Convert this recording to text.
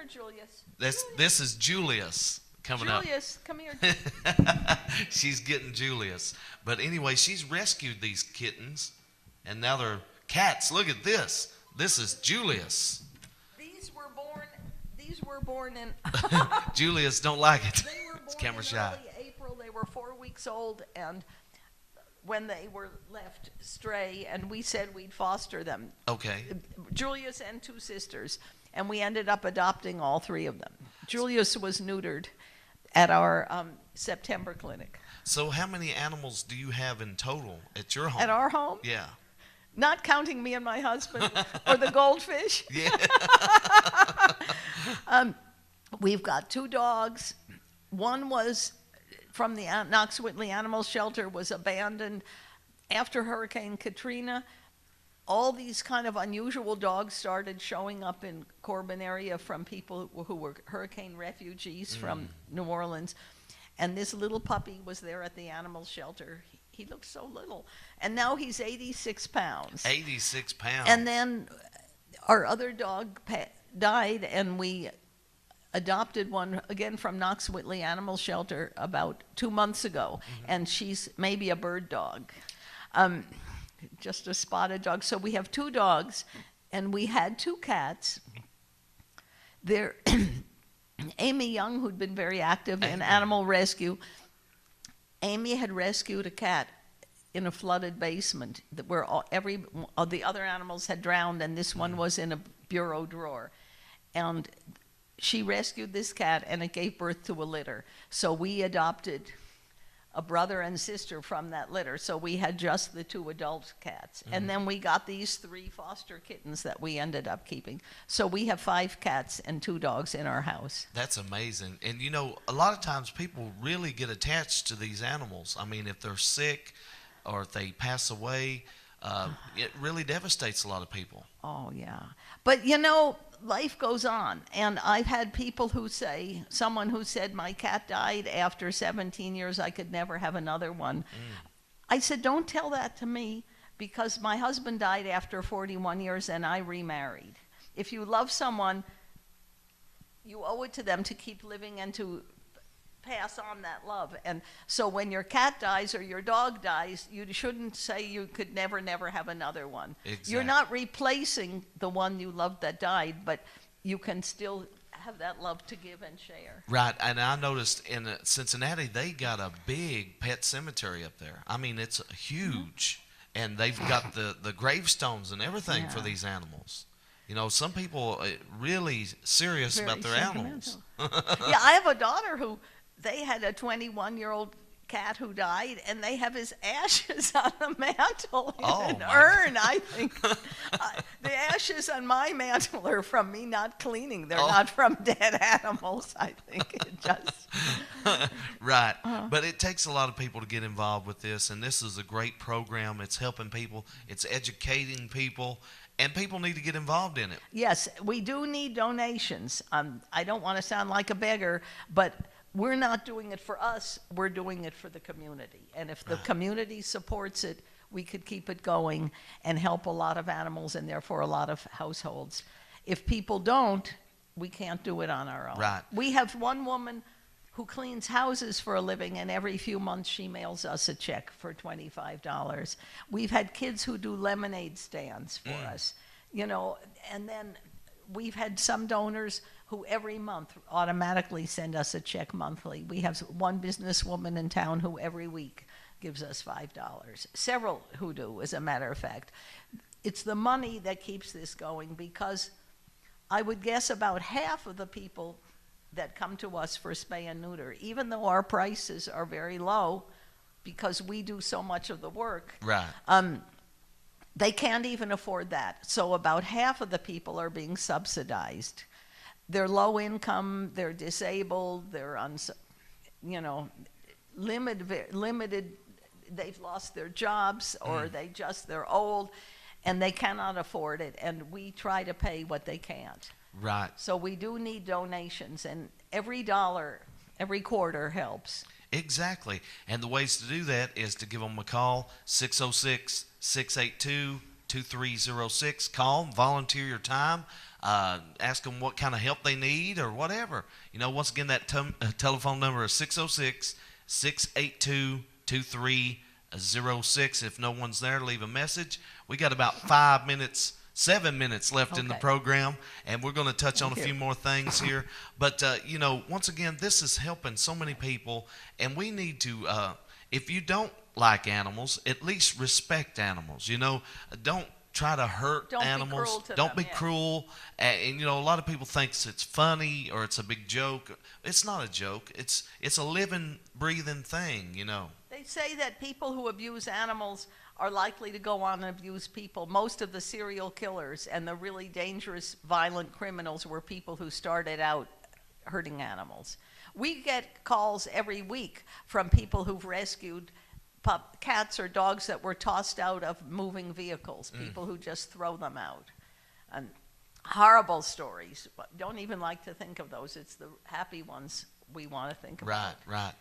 Julius. This is Julius coming up. Julius, come here. She's getting Julius. But anyway, she's rescued these kittens, and now they're cats. Look at this. This is Julius. These were born in Julius don't like it. They were born It's camera in shy. early April. They were 4 weeks old, and when they were left stray, and we said we'd foster them. Okay. Julius and 2 sisters, and we ended up adopting all 3 of them. Julius was neutered at our September clinic. So how many animals do you have in total at your home? At our home? Yeah. Not counting me and my husband or the goldfish. Yeah. We've got 2 dogs. One was from the Knox Whitley Animal Shelter, was abandoned after Hurricane Katrina. All these kind of unusual dogs started showing up in Corbin area from people who were hurricane refugees from New Orleans. And this little puppy was there at the animal shelter. He looked so little. And now he's 86 pounds. 86 pounds. And then our other dog died, and we adopted one again from Knox Whitley Animal Shelter about 2 months ago. And she's maybe a bird dog. Just a spotted dog. So we have 2 dogs, and we had 2 cats. They're Amy Young, who'd been very active in animal rescue. Amy had rescued a cat in a flooded basement where every of the other animals had drowned, and this one was in a bureau drawer. And she rescued this cat, and it gave birth to a litter. So we adopted a brother and sister from that litter. So we had just the 2 adult cats. And then we got these 3 foster kittens that we ended up keeping. So we have 5 cats and 2 dogs in our house. That's amazing. And you know, a lot of times people really get attached to these animals. I mean, if they're sick or if they pass away, it really devastates a lot of people. Oh, yeah. But, you know, life goes on. And I've had people who say, someone who said, my cat died after 17 years, I could never have another one. I said, don't tell that to me, because my husband died after 41 years and I remarried. If you love someone, you owe it to them to keep living and to pass on that love. And so when your cat dies or your dog dies, you shouldn't say you could never have another one. Exactly. You're not replacing the one you loved that died, but you can still have that love to give and share. Right, and I noticed in Cincinnati, they got a big pet cemetery up there. I mean, it's huge, and they've got the gravestones and everything for these animals. You know, some people are really serious Very about their animals. Yeah, I have a daughter who, they had a 21-year-old cat who died, and they have his ashes on the mantle in an urn, I think. The ashes on my mantle are from me not cleaning. They're not from dead animals, I think. It just... Right. But it takes a lot of people to get involved with this, and this is a great program. It's helping people. It's educating people, and people need to get involved in it. Yes, we do need donations. I don't want to sound like a beggar, but we're not doing it for us, we're doing it for the community. And if the community supports it, we could keep it going and help a lot of animals and therefore a lot of households. If people don't, we can't do it on our own. Right. We have one woman who cleans houses for a living, and every few months she mails us a check for $25. We've had kids who do lemonade stands for us, you know, and then we've had some donors who every month automatically send us a check monthly. We have one businesswoman in town who every week gives us $5. Several who do, as a matter of fact. It's the money that keeps this going, because I would guess about half of the people that come to us for spay and neuter, even though our prices are very low because we do so much of the work, Right. They can't even afford that. So about half of the people are being subsidized. They're low income, they're disabled, they're limited, they've lost their jobs, or they're old, and they cannot afford it, and we try to pay what they can't. Right. So we do need donations, and every dollar, every quarter helps. Exactly. And the ways to do that is to give them a call, 606-682-2306. Call them, volunteer your time. ask them what kind of help they need or whatever. Once again, that telephone number is 606-682-2306. If no one's there, leave a message. We got about 7 minutes left in the Okay. program, and we're going to touch on a Thank few you. more things here. But, once again, this is helping so many people, and we need to, if you don't like animals, at least respect animals. Don't try to hurt Don't be animals. cruel to Don't them, be yeah. cruel. And a lot of people thinks it's funny or it's a big joke. It's not a joke. It's a living, breathing thing. They say that people who abuse animals are likely to go on and abuse people. Most of the serial killers and the really dangerous, violent criminals were people who started out hurting animals. We get calls every week from people who've rescued cats or dogs that were tossed out of moving vehicles, people who just throw them out. And horrible stories. Don't even like to think of those. It's the happy ones we want to think about. Right.